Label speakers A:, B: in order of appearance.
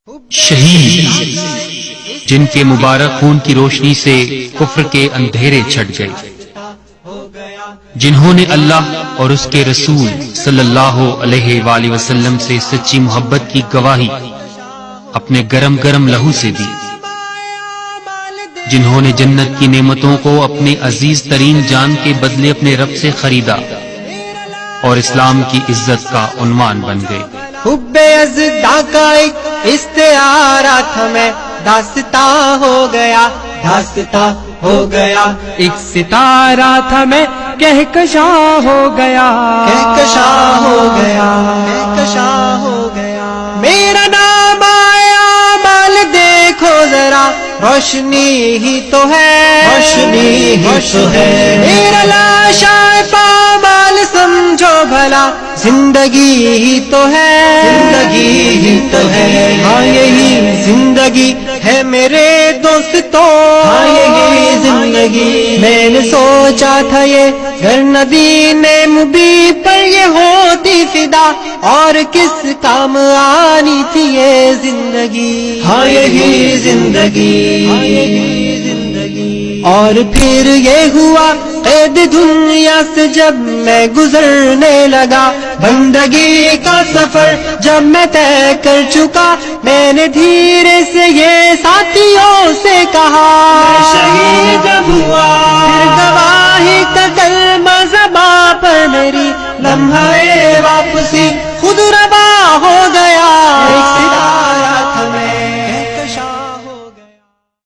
A: شہید جن کے مبارک خون کی روشنی سے کفر کے اندھیرے چھٹ گئے، جنہوں نے اللہ اور اس کے رسول صلی اللہ علیہ وآلہ وسلم سے سچی محبت کی گواہی اپنے گرم گرم لہو سے دی، جنہوں نے جنت کی نعمتوں کو اپنے عزیز ترین جان کے بدلے اپنے رب سے خریدا اور اسلام کی عزت کا عنوان بن گئے۔
B: حب ازدا کا ایک استعارہ تھا، میں داستاں ہو گیا، داستاں ہو گیا،
C: ایک ستارہ تھا میں کہکشاں ہو گیا،
B: کہکشاں ہو گیا، کہکشاں ہو گیا۔ میرا نام آیا مال دیکھو ذرا، روشنی ہی تو ہے، روشنی ہی تو ہے۔ میرا لاشا پامال سمجھو بھلا، زندگی ہی تو ہے، زندگی ہی تو ہے۔ ہاں یہی زندگی ہے میرے دوستوں، ہاں یہی زندگی۔ میں نے سوچا تھا یہ گر ندین مبی پر یہ ہوتی فدا، اور کس کام آنی تھی یہ زندگی، ہاں یہی زندگی، ہاں یہی زندگی۔ اور پھر یہ ہوا قید دنیا سے جب میں گزرنے لگا، بندگی کا سفر جب میں طے کر چکا، میں نے دھیرے سے یہ ساتھیوں سے کہا، میں شہید جب ہوا پھر گواہی کا کلمہ زباں پر میری، لمحہ واپسی